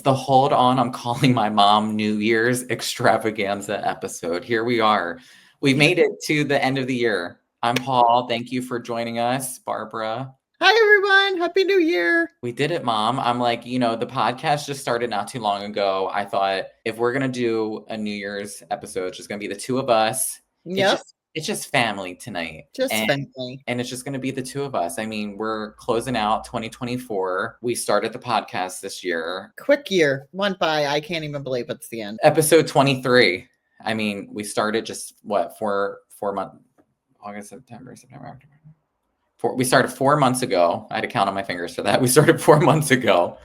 the Hold On, I'm Calling My Mom New Year's extravaganza episode. Here we are. We've made it to the end of the year. I'm Paul. Thank you for joining us, Barbara. Hi, everyone. Happy New Year. We did it, Mom. I'm like, the podcast just started not too long ago. I thought if we're going to do a New Year's episode, it's just going to be the two of us. Yep. It's just family tonight. Just family. And it's just going to be the two of us. I mean, we're closing out 2024. We started the podcast this year. Quick year. Went by. I can't even believe it's the end. Episode 23. I mean, we started just, four months? August, September, October. We started 4 months ago. I had to count on my fingers for that. We started 4 months ago.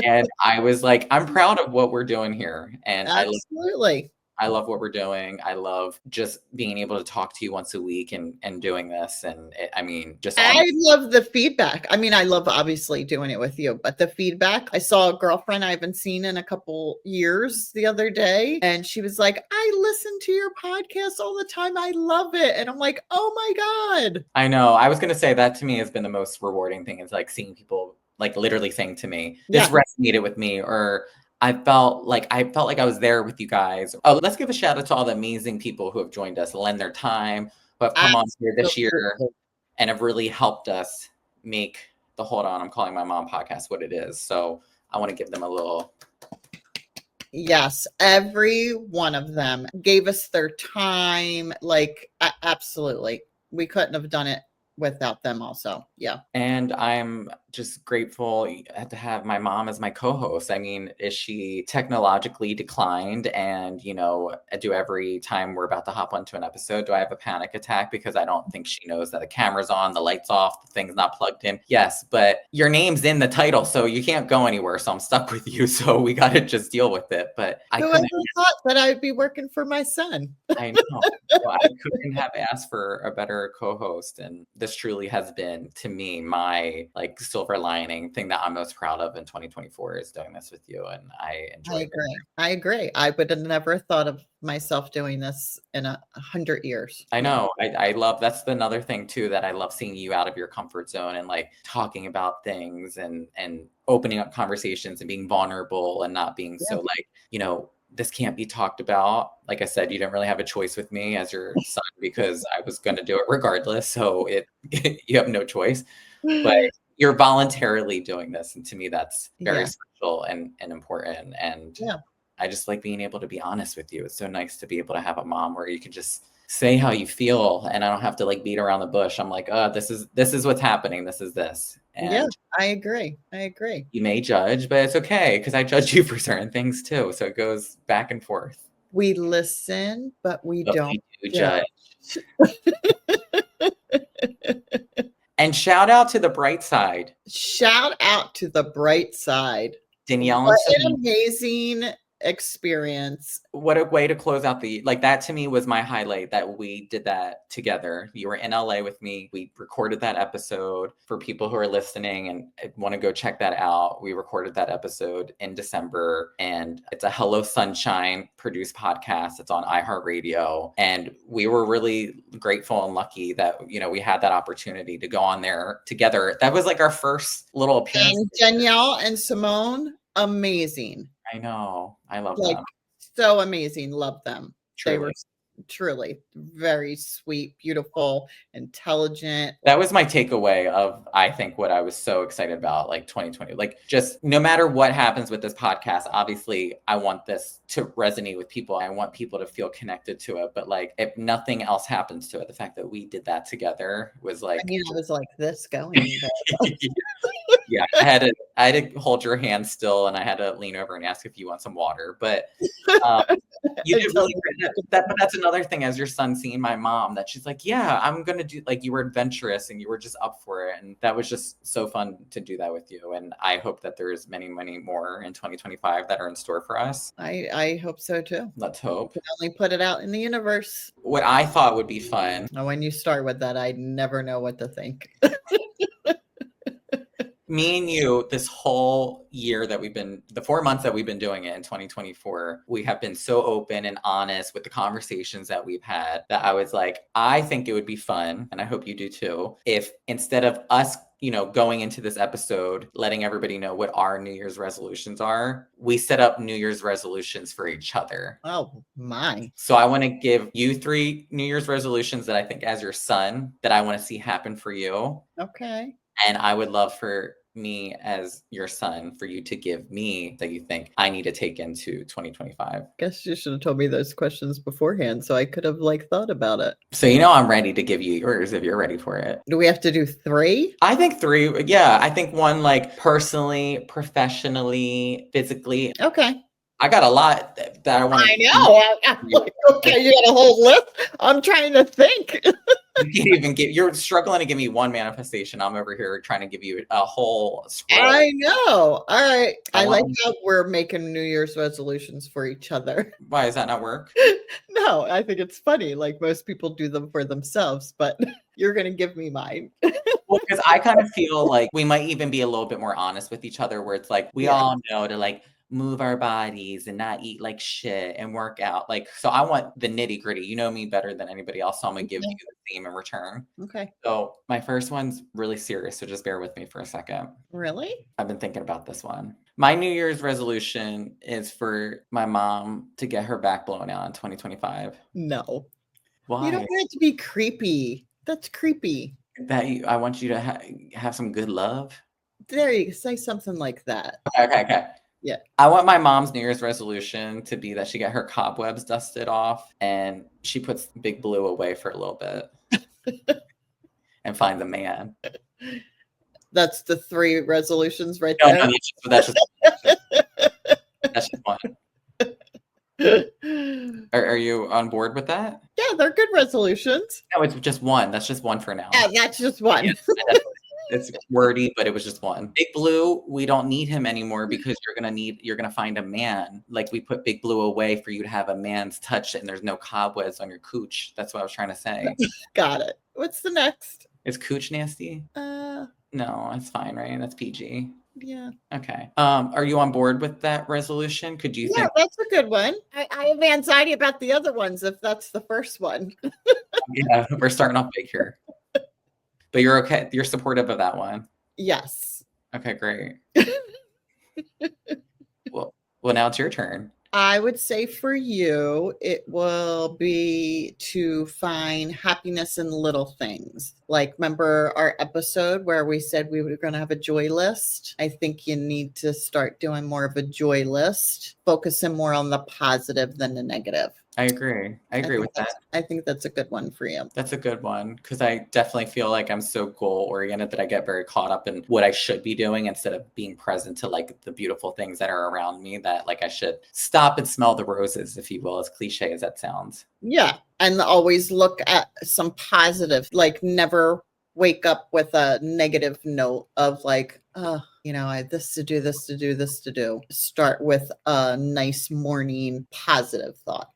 And I was like, I'm proud of what we're doing here. And absolutely. I love what we're doing. I love just being able to talk to you once a week and doing this. And I love the feedback. I mean, I love obviously doing it with you, but the feedback. I saw a girlfriend I haven't seen in a couple years the other day, and she was like, I listen to your podcast all the time. I love it. And I'm like, oh my God. I know. I was going to say that to me has been the most rewarding thing, is like seeing people like literally saying to me, this resonated with me, or I felt like I was there with you guys. Oh, let's give a shout out to all the amazing people who have joined us, lend their time, who have come on here this year and have really helped us make the Hold On, I'm Calling My Mom podcast what it is. So I want to give them a little. Yes, every one of them gave us their time. Like, absolutely. We couldn't have done it without them also. Yeah. And I'm just grateful to have my mom as my co-host. I mean, is she technologically declined? And, do every time we're about to hop onto an episode, do I have a panic attack because I don't think she knows that the camera's on, the light's off, the thing's not plugged in? Yes, but your name's in the title, so you can't go anywhere. So I'm stuck with you. So we got to just deal with it. But who ever thought that I'd be working for my son? I know. Well, I couldn't have asked for a better co-host. And this truly has been, to me, my silver lining thing that I'm most proud of in 2024 is doing this with you. And I enjoy it. I agree. I would have never thought of myself doing this in 100 years. I know. I love, that's another thing too, that I love seeing you out of your comfort zone and like talking about things and opening up conversations and being vulnerable and not being so this can't be talked about. Like I said, you didn't really have a choice with me as your son because I was going to do it regardless. So you have no choice, but you're voluntarily doing this. And to me, that's very special and important. And I just like being able to be honest with you. It's so nice to be able to have a mom where you can just say how you feel and I don't have to beat around the bush. I'm like, this is what's happening. This is this. And I agree. You may judge, but it's okay because I judge you for certain things too. So it goes back and forth. We listen, but we don't judge. And shout out to the bright side. Danielle. What an amazing experience. What a way to close out that to me was my highlight, that we did that together. You were in LA with me. We recorded that episode. For people who are listening and want to go check that out, we recorded that episode in December, and it's a Hello Sunshine produced podcast. It's on iHeartRadio, and we were really grateful and lucky that we had that opportunity to go on there together. That was like our first little appearance. And Danielle and Simone, amazing. I know. I love them. So amazing. Love them. Truly. They were truly very sweet, beautiful, intelligent. That was my takeaway of, I think, what I was so excited about, 2020. Just no matter what happens with this podcast, obviously, I want this to resonate with people. I want people to feel connected to it. But if nothing else happens to it, the fact that we did that together was I was like this going. Yeah, I had to hold your hand still, and I had to lean over and ask if you want some water. But you did really that. But that's another thing, as your son seeing my mom, that she's like, yeah, I'm gonna do, you were adventurous and you were just up for it, and that was just so fun to do that with you. And I hope that there's many, many more in 2025 that are in store for us. I hope so too. Let's hope. We can only put it out in the universe. What I thought would be fun. When you start with that, I never know what to think. Me and you, this whole year that the 4 months that we've been doing it in 2024, we have been so open and honest with the conversations that we've had that I was like, I think it would be fun, and I hope you do too, if instead of us going into this episode, letting everybody know what our New Year's resolutions are. We set up New Year's resolutions for each other. Oh my. So I want to give you 3 New Year's resolutions that I think as your son that I want to see happen for you. Okay. And I would love for me as your son for you to give me that you think I need to take into 2025. Guess you should have told me those questions beforehand so I could have thought about it. So I'm ready to give you yours if you're ready for it. Do we have to do 3? I think 3. Yeah, I think 1 personally, professionally, physically. Okay. I got a lot that I want to. I know. I'm like, okay, you got a whole list. I'm trying to think. You can't even you're struggling to give me 1 manifestation. I'm over here trying to give you a whole scroll. I know. All right. I like how we're making New Year's resolutions for each other. Why does that not work? No, I think it's funny. Most people do them for themselves, but you're going to give me mine. Well, because I kind of feel like we might even be a little bit more honest with each other, where it's we all know to move our bodies and not eat like shit and work out. So I want the nitty gritty. You know me better than anybody else, so I'm gonna give you the theme in return. Okay. So my first one's really serious, so just bear with me for a second. Really? I've been thinking about this one. My New Year's resolution is for my mom to get her back blown out in 2025. No. Why? You don't want it to be creepy. That's creepy. I want you to have some good love. There you say something like that. Okay. Yeah. I want my mom's New Year's resolution to be that she got her cobwebs dusted off and she puts Big Blue away for a little bit and find the man. That's the 3 resolutions right there. No, that's just one. Are you on board with that? Yeah, they're good resolutions. No, it's just one. That's just one for now. Yeah, that's just one. Yes, it's wordy, but it was just one. Big Blue, we don't need him anymore because you're gonna find a man. We put Big Blue away for you to have a man's touch and there's no cobwebs on your cooch. That's what I was trying to say. Got it. What's the next? Is cooch nasty? No, that's fine, right? That's PG. Yeah. Okay. Are you on board with that resolution? Could you think? Yeah, that's a good one. I have anxiety about the other ones if that's the first one. Yeah, we're starting off big here. But you're okay. You're supportive of that one. Yes. Okay, great. well, now it's your turn. I would say for you, it will be to find happiness in little things. Remember our episode where we said we were going to have a joy list? I think you need to start doing more of a joy list, focusing more on the positive than the negative. I agree. I agree with that. I think that's a good one for you. That's a good one because I definitely feel like I'm so goal oriented that I get very caught up in what I should be doing instead of being present to the beautiful things that are around me, that I should stop and smell the roses, if you will, as cliche as that sounds. Yeah. And always look at some positive, never wake up with a negative note of I have this to do, this to do, this to do. Start with a nice morning positive thought.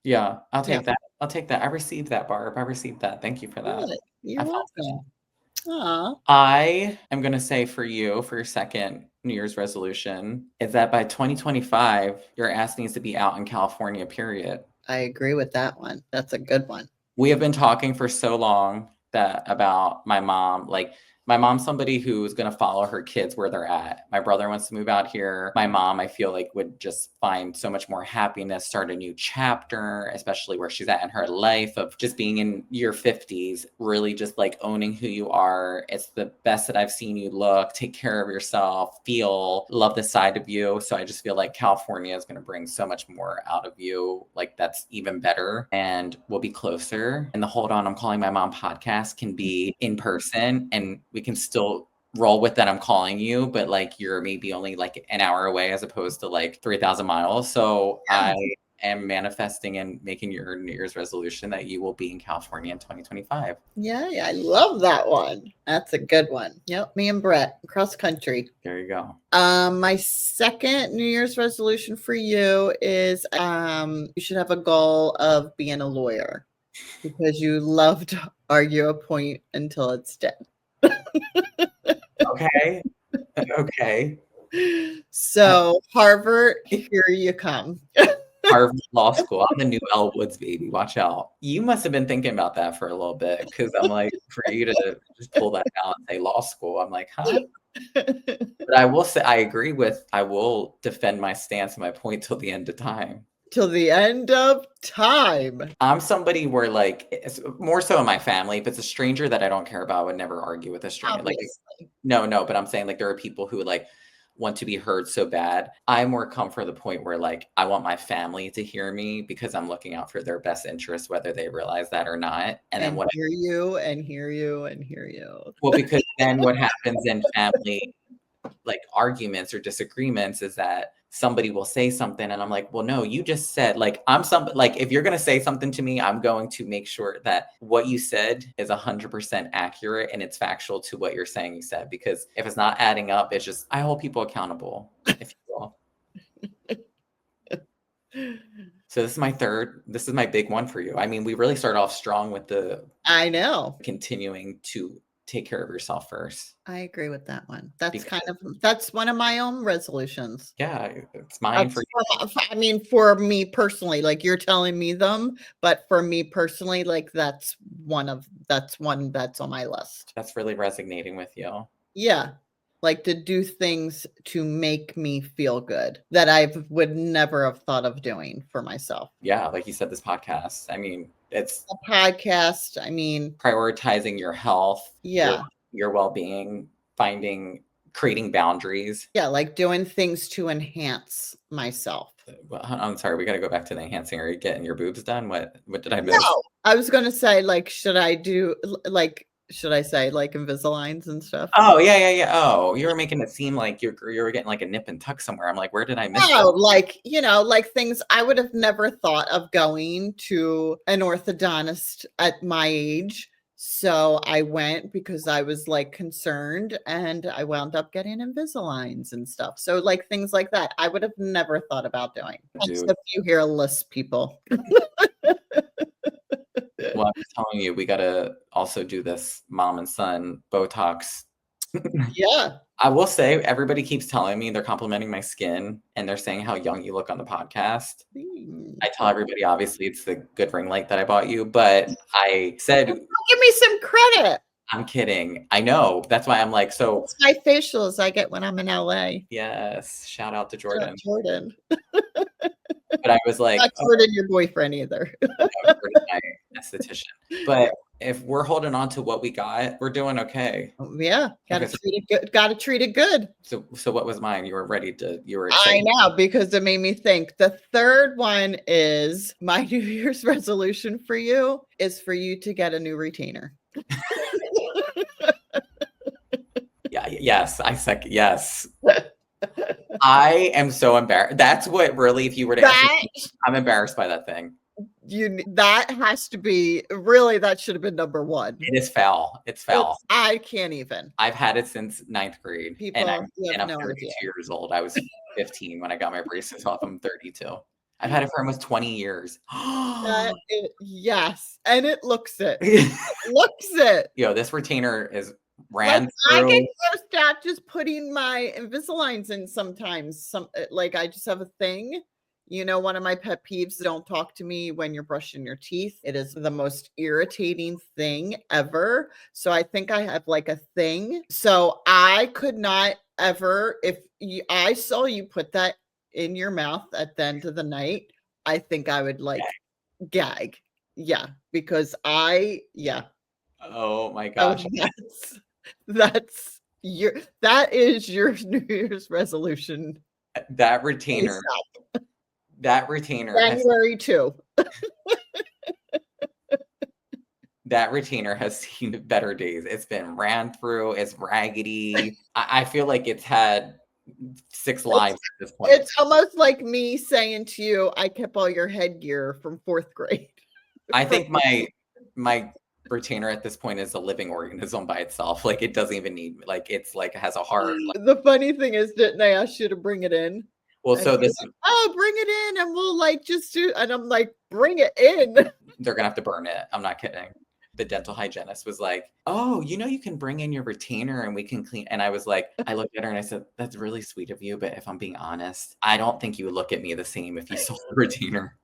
Yeah, I'll take that. I'll take that. I received that, Barb. I received that. Thank you for that. Good. You're welcome. Aww. I am going to say for you, for your second New Year's resolution, is that by 2025, your ass needs to be out in California, period. I agree with that one. That's a good one. We have been talking for so long about my mom. My mom's somebody who's going to follow her kids where they're at. My brother wants to move out here. My mom, I feel would just find so much more happiness, start a new chapter, especially where she's at in her life of just being in your 50s, really just owning who you are. It's the best that I've seen you look, take care of yourself, love this side of you. So I just feel California is going to bring so much more out of you. That's even better and we'll be closer. And the Hold On, I'm Calling My Mom podcast can be in person and we can still roll with that I'm calling you, but you're maybe only an hour away as opposed to 3,000 miles. So yeah. I am manifesting and making your New Year's resolution that you will be in California in 2025. Yeah, I love that one. That's a good one. Yep, me and Brett, cross country. There you go. My second New Year's resolution for you is you should have a goal of being a lawyer because you love to argue a point until it's dead. Okay. So Harvard, here you come. Harvard Law School. I'm the new Elle Woods baby. Watch out. You must have been thinking about that for a little bit because I'm like, for you to just pull that out and say law school, I'm like, huh? But I will say, I will defend my stance and my point till the end of time. Till the end of time. I'm somebody where, like, it's more so in my family, if it's a stranger that I don't care about, I would never argue with a stranger. Obviously. Like, no, but I'm saying, like, there are people who, like, want to be heard so bad. I more come from the point where, like, I want my family to hear me because I'm looking out for their best interest, whether they realize that or not. And then what hear you and hear you and hear you. Well, because then what happens in family, like, arguments or disagreements is that somebody will say something and I'm like, well, no, you just said, like, if you're going to say something to me, I'm going to make sure that what you said is 100% accurate and it's factual to what you're saying you said, because if it's not adding up, it's just, I hold people accountable, if you will. So this is my big one for you. I mean, we really started off strong with I know. Continuing to take care of yourself first. I agree with that one. That's one of my own resolutions. Yeah, it's mine for you. I mean, for me personally, like, you're telling me them, but for me personally, like, that's one that's on my list. That's really resonating with you. Yeah. Like, to do things to make me feel good that I would never have thought of doing for myself. Yeah, like you said, this podcast. I mean, it's a podcast. I mean, prioritizing your health, yeah, your well-being, creating boundaries. Yeah, like doing things to enhance myself. Well, I'm sorry, we got to go back to the enhancing. Are you getting your boobs done? What did I miss? No, I was going to say, like, should I say like Invisaligns and stuff? Oh, yeah. Oh, you were making it seem like you were getting like a nip and tuck somewhere. I'm like, where did I miss No, like, like things I would have never thought of going to an orthodontist at my age. So I went because I was, like, concerned, and I wound up getting Invisaligns and stuff. So, like, things like that, I would have never thought about doing. Except you hear lisp people. Well, I'm telling you, we got to also do this mom and son Botox. Yeah. I will say, everybody keeps telling me they're complimenting my skin and they're saying how young you look on the podcast. I tell everybody, obviously, it's the good ring light that I bought you, but I said, give me some credit. I'm kidding. I know. That's why I'm like, so. It's my facials I get when I'm in LA. Yes. Shout out to Jordan. Jordan. But I was like, not Jordan, your boyfriend either. My esthetician. But if we're holding on to what we got, we're doing okay. Yeah, gotta treat it good. So what was mine? You were excited. I know, because it made me think. The third one is my New Year's resolution for you is for you to get a new retainer. Yeah. Yes. I second. Yes. I am so embarrassed. That's what really, if you were to ask me, I'm embarrassed by that thing. That has to be, really, that should have been number one. It is foul. It's foul. I can't even. I've had it since 9th grade. And I'm 32 idea. years old. I was 15 when I got my braces off. I'm 32. I've had it for almost 20 years. Yes. And it looks it. Looks it. Yo, this retainer is ran through. I get grossed out just putting my Invisaligns in sometimes. I just have a thing. One of my pet peeves, don't talk to me when you're brushing your teeth. It is the most irritating thing ever. So I think I have like a thing. So I could not ever, if I saw you put that in your mouth at the end of the night, I think I would gag. Yeah, because oh my gosh. That is your New Year's resolution. That retainer. January 2. That retainer has seen better days. It's been ran through. It's raggedy. I feel like it's had 6 lives at this point. It's almost like me saying to you, I kept all your headgear from 4th grade. I think my retainer at this point is a living organism by itself. Like, it doesn't even need, it's like, it has a heart. The funny thing is, didn't I ask you to bring it in? Well, so this, bring it in and we'll just do, and I'm like, bring it in. They're gonna have to burn it. I'm not kidding. the dental hygienist was like, oh, you can bring in your retainer and we can clean. And I was like, I looked at her and I said, that's really sweet of you. But if I'm being honest, I don't think you would look at me the same if you saw the retainer.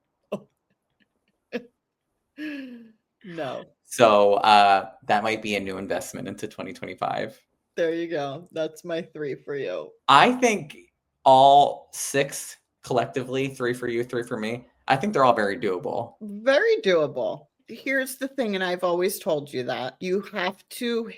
No. So that might be a new investment into 2025. There you go. That's my 3 for you. I think all 6 collectively, 3 for you, 3 for me, I think they're all very doable. Very doable. Here's the thing, and I've always told you that you have to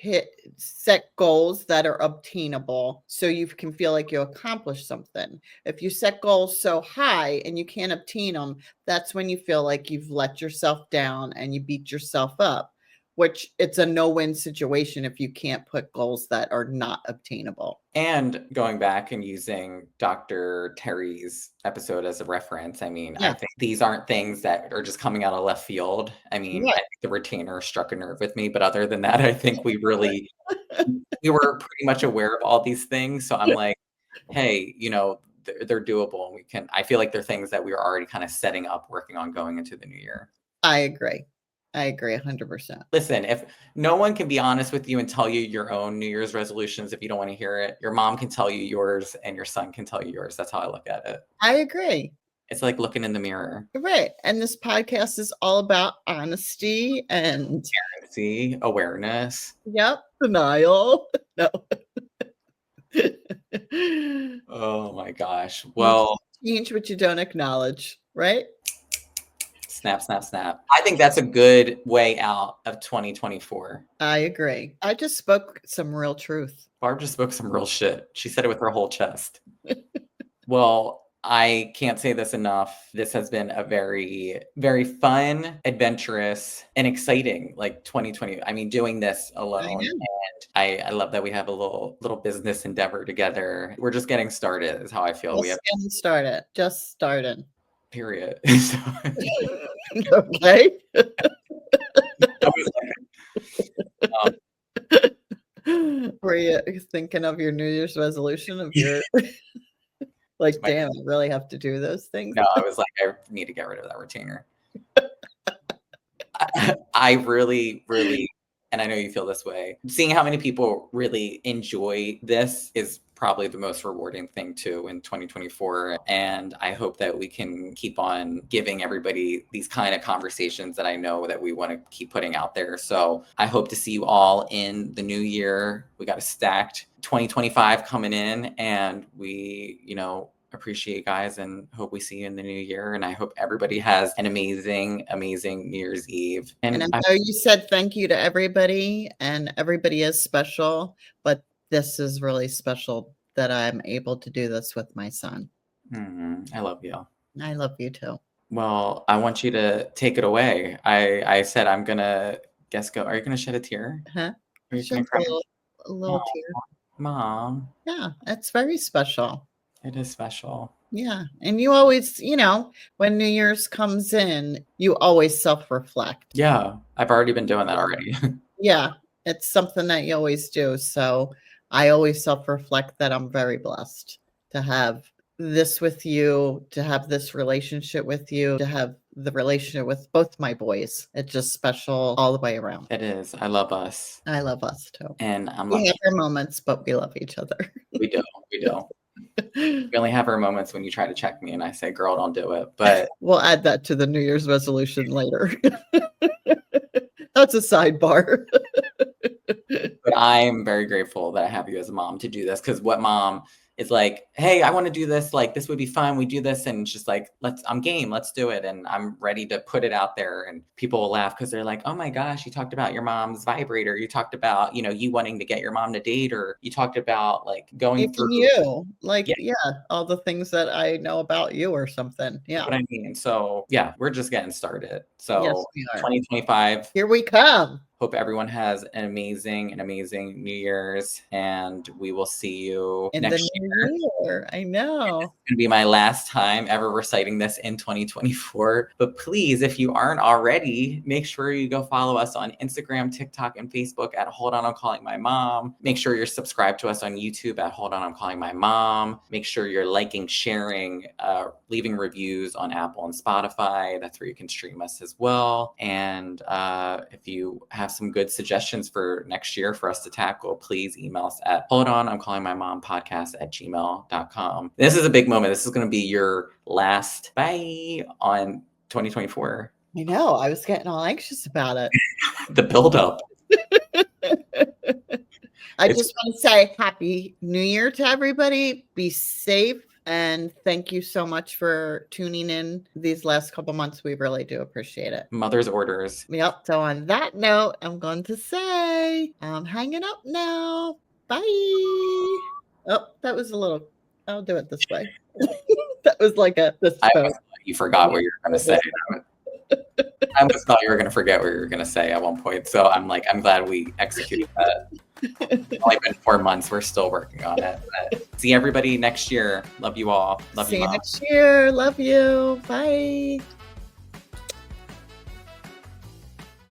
set goals that are obtainable so you can feel like you accomplished something. If you set goals so high and you can't obtain them, that's when you feel like you've let yourself down and you beat yourself up, which it's a no-win situation if you can't put goals that are not obtainable. And going back and using Dr. Terry's episode as a reference, I mean, I think these aren't things that are just coming out of left field. I mean, I think the retainer struck a nerve with me, but other than that, I think we were pretty much aware of all these things. So I'm like, hey, they're doable. And I feel like they're things that we were already kind of setting up, working on going into the new year. I agree 100%. Listen, if no one can be honest with you and tell you your own New Year's resolutions if you don't want to hear it, your mom can tell you yours and your son can tell you yours. That's how I look at it. I agree. It's like looking in the mirror. Right. And this podcast is all about honesty and transparency, awareness. Yep. Denial. No. Oh my gosh. Well, change what you don't acknowledge, right? Snap, snap, snap. I think that's a good way out of 2024. I agree. I just spoke some real truth. Barb just spoke some real shit. She said it with her whole chest. Well, I can't say this enough. This has been a very, very fun, adventurous, and exciting 2020. I mean, doing this alone. And I love that we have a little business endeavor together. We're just getting started is how I feel. Just started. Period. Okay. Were you thinking of your New Year's resolution of your damn, I really have to do those things? No, I was like, I need to get rid of that retainer. I really, really, and I know you feel this way, seeing how many people really enjoy this is probably the most rewarding thing too in 2024. And I hope that we can keep on giving everybody these kind of conversations that I know that we want to keep putting out there. So I hope to see you all in the new year. We got a stacked 2025 coming in, and we, appreciate you guys and hope we see you in the new year. And I hope everybody has an amazing, amazing New Year's Eve. And I know you said thank you to everybody, and everybody is special, but this is really special that I'm able to do this with my son. I love you. I love you too. Well, I want you to take it away. I said I'm gonna go. Are you gonna shed a tear? Are you gonna cry? A little tear. Mom. Yeah, it's very special. It is special. Yeah. And you always, when New Year's comes in, you always self-reflect. Yeah. I've already been doing that already. Yeah. It's something that you always do. So I always self-reflect that I'm very blessed to have this with you, to have this relationship with you, to have the relationship with both my boys. It's just special all the way around. It is. I love us. I love us too. And we have our moments, but we love each other. We do. We only have our moments when you try to check me and I say, girl, don't do it. But we'll add that to the New Year's resolution later. That's a sidebar. But I'm very grateful that I have you as a mom to do this, because what mom is like, hey, I want to do this. This would be fun. We do this. And it's just like, I'm game. Let's do it. And I'm ready to put it out there. And people will laugh because they're like, oh my gosh, you talked about your mom's vibrator. You talked about, you wanting to get your mom to date, or you talked about going through you. All the things that I know about you or something. Yeah. You know what I mean? So yeah, we're just getting started. So yes, 2025. Here we come. hope everyone has an amazing New Year's, and we will see you in next the year. new year. I know. It's going to be my last time ever reciting this in 2024. But please, if you aren't already, make sure you go follow us on Instagram, TikTok, and Facebook at Hold On, I'm Calling My Mom. Make sure you're subscribed to us on YouTube at Hold On, I'm Calling My Mom. Make sure you're liking, sharing, leaving reviews on Apple and Spotify. That's where you can stream us as well. And if you have some good suggestions for next year for us to tackle, please email us at holdonI'mcallingmymom@gmail.com. This is a big moment. This is going to be your last bye on 2024. I know. I was getting all anxious about it. The buildup. I just want to say Happy New Year to everybody. Be safe. And thank you so much for tuning in these last couple months. We really do appreciate it. Mother's orders. Yep. So on that note, I'm going to say I'm hanging up now. Bye. Oh, that was a little, I'll do it this way. That was like you forgot what you were going to say. I almost thought you were going to forget what you were going to say at one point. So I'm glad we executed that. It's only been 4 months. We're still working on it. But see everybody next year. Love you all. Love you, Mom. See you next year. Love you. Bye.